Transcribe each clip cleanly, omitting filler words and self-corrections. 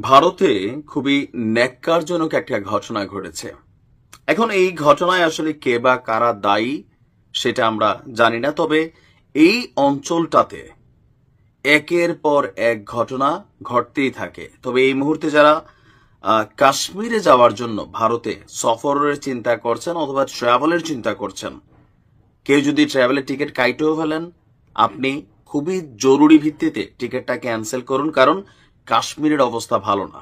ভারতে খুবই ন্যাক্কারজনক একটা ঘটনা ঘটেছে। এখন এই ঘটনায় আসলে কে বা কারা দায়ী সেটা আমরা জানি না, তবে এই অঞ্চলটাতে একের পর এক ঘটনা ঘটতেই থাকে। তবে এই মুহূর্তে যারা কাশ্মীরে যাওয়ার জন্য ভারতে সফরের চিন্তা করছেন অথবা ট্রাভেলের চিন্তা করছেন, কেউ যদি ট্রাভেলের টিকিট কাইটেও ফেলেন, আপনি খুবই জরুরি ভিত্তিতে টিকিটটা ক্যান্সেল করুন, কারণ কাশ্মীরের অবস্থা ভালো না।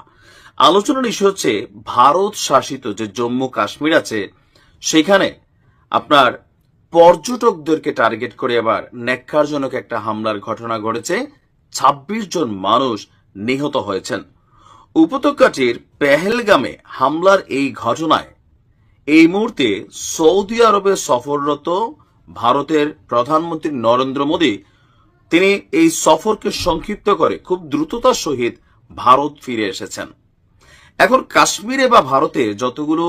আলোচনার ইস্যু হচ্ছে ভারত শাসিত যে জম্মু কাশ্মীর আছে সেখানে আপনার পর্যটকদেরকে টার্গেট করে আবার ন্যাক্কারজনক একটা হামলার ঘটনা ঘটেছে। ২৬ জন মানুষ নিহত হয়েছেন। উপত্যকাটির পেহেলগামে হামলার এই ঘটনায় এই মুহূর্তে সৌদি আরবে সফররত ভারতের প্রধানমন্ত্রী নরেন্দ্র মোদী তিনি এই সফরকে সংক্ষিপ্ত করে খুব দ্রুততার সহিত ভারত ফিরে এসেছেন। এখন কাশ্মীরে বা ভারতে যতগুলো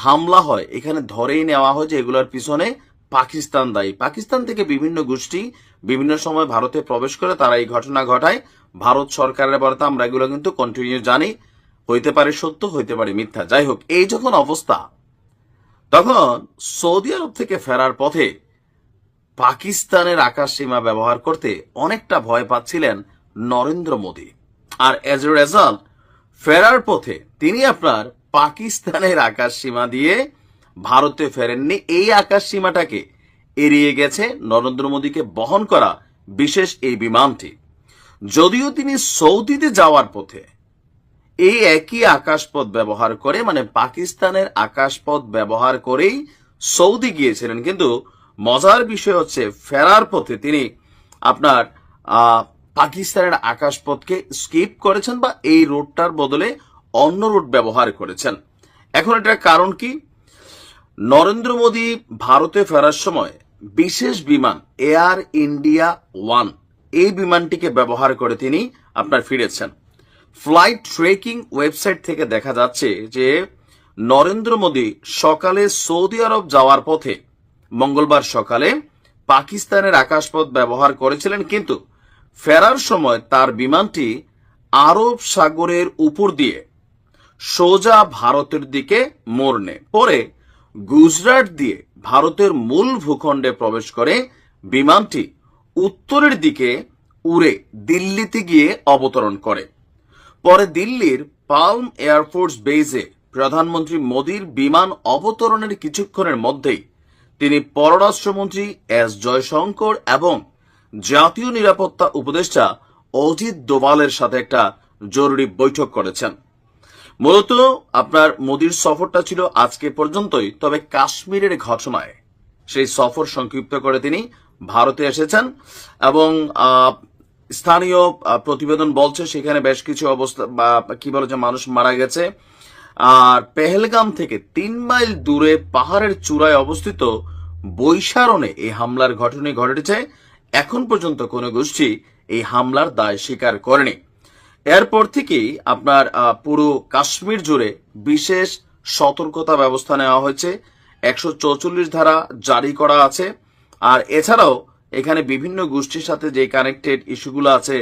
হামলা হয় এখানে ধরেই নেওয়া হয় যে এগুলোর পিছনে পাকিস্তান দায়ী। পাকিস্তান থেকে বিভিন্ন গোষ্ঠী বিভিন্ন সময় ভারতে প্রবেশ করে তারা এই ঘটনা ঘটায়। ভারত সরকারের বলতে আমরা এগুলো কিন্তু কন্টিনিউ জানি, হইতে পারে সত্য হইতে পারে মিথ্যা, যাই হোক এই যখন অবস্থা, তখন সৌদি আরব থেকে ফেরার পথে পাকিস্তানের আকাশ সীমা ব্যবহার করতে অনেকটা ভয় পাচ্ছিলেন নরেন্দ্র মোদী। আর এজ এ রেজাল্ট ফেরার পথে তিনি আপনার পাকিস্তানের আকাশ সীমা দিয়ে ভারতে ফেরেননি। এই আকাশ সীমাটাকে এড়িয়ে গেছে নরেন্দ্র মোদীকে বহন করা বিশেষ এই বিমানটি। যদিও তিনি সৌদিতে যাওয়ার পথে এই একই আকাশপথ ব্যবহার করে, মানে পাকিস্তানের আকাশপথ ব্যবহার করেই সৌদি গিয়েছিলেন, কিন্তু মজার বিষয় হচ্ছে ফেরার পথে তিনি আপনার পাকিস্তানের আকাশপথকে স্কিপ করেছেন বা এই রুটটার বদলে অন্য রুট ব্যবহার করেছেন। এখন এটার কারণ কি? নরেন্দ্র মোদী ভারতে ফেরার সময় বিশেষ বিমান এয়ার ইন্ডিয়া 1 এই বিমানটিকে ব্যবহার করে তিনি আপনার ফিরেছেন। ফ্লাইট ট্রেকিং ওয়েবসাইট থেকে দেখা যাচ্ছে যে নরেন্দ্র মোদী সকালে সৌদি আরব যাওয়ার পথে মঙ্গলবার সকালে পাকিস্তানের আকাশপথ ব্যবহার করেছিলেন, কিন্তু ফেরার সময় তার বিমানটি আরব সাগরের উপর দিয়ে সোজা ভারতের দিকে মোড় নেয়। পরে গুজরাট দিয়ে ভারতের মূল ভূখণ্ডে প্রবেশ করে বিমানটি উত্তরের দিকে উড়ে দিল্লিতে গিয়ে অবতরণ করে। পরে দিল্লির পালম এয়ারফোর্স বেজে প্রধানমন্ত্রী মোদীর বিমান অবতরণের কিছুক্ষণের মধ্যেই তিনি পররাষ্ট্রমন্ত্রী এস জয়শঙ্কর এবং জাতীয় নিরাপত্তা উপদেষ্টা অজিত দোভালের সাথে একটা জরুরি বৈঠক করেছেন। মূলত আপনার মোদীর সফরটা ছিল আজকে পর্যন্তই, তবে কাশ্মীরের ঘটনায় সেই সফর সংক্ষিপ্ত করে তিনি ভারতে এসেছেন এবং স্থানীয় প্রতিবেদন বলছে সেখানে বেশ কিছু অবস্থা বা কি বলে যে মানুষ মারা গেছে। আর পেহেলগাম থেকে ৩ মাইল দূরে পাহাড়ের চূড়ায় অবস্থিত বৈশারণে এই হামলার ঘটনা ঘটেছে। এখন পর্যন্ত কোনো গোষ্ঠী এই হামলার দায় স্বীকার করেনি। এরপর থেকেই আপনার পুরো কাশ্মীর জুড়ে বিশেষ সতর্কতা ব্যবস্থা নেওয়া হয়েছে। ১৪৪ ধারা জারি করা আছে। আর এছাড়াও এখানে বিভিন্ন গোষ্ঠীর সাথে যে কানেক্টেড ইস্যুগুলো আছে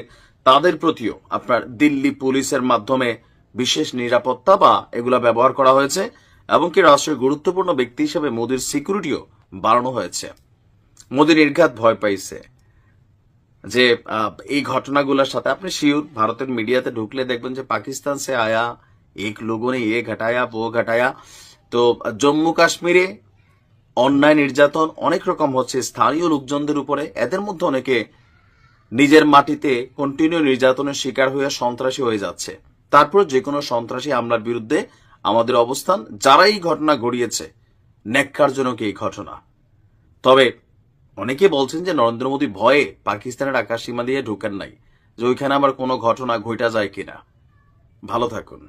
তাদের প্রতিও আপনার দিল্লি পুলিশের মাধ্যমে বিশেষ নিরাপত্তা বা এগুলা ব্যবহার করা হয়েছে, এবং কি রাষ্ট্রের গুরুত্বপূর্ণ ব্যক্তি হিসেবে মোদীর সিকিউরিটিও বাড়ানো হয়েছে। মোদী নির্ঘাত ভয় পাইছে যে এই ঘটনাগুলোর সাথে আপনি শিওর ভারতের মিডিয়াতে ঢুকলে দেখবেন যে পাকিস্তান সে আয়া এক লোগোं ने ये घटाया वो घटाया। তো জম্মু কাশ্মীরে অন্যায় নির্যাতন অনেক রকম হচ্ছে স্থানীয় লোকজনদের উপরে। এদের মধ্যে অনেকে নিজের মাটিতে কন্টিনিউ নির্যাতনের শিকার হয়ে সন্ত্রাসী হয়ে যাচ্ছে। তারপর যে কোনো সন্ত্রাসী হামলার বিরুদ্ধে আমাদের অবস্থান। যারা এই ঘটনা ঘটিয়েছে ন্যাক্কারজনক এই ঘটনা। তবে অনেকে বলছেন যে নরেন্দ্র মোদী ভয়ে পাকিস্তানের আকাশ সীমা দিয়ে ঢুকেন নাই, যে ওইখানে আবার কোনো ঘটনা ঘটা যায় কিনা। ভালো থাকুন।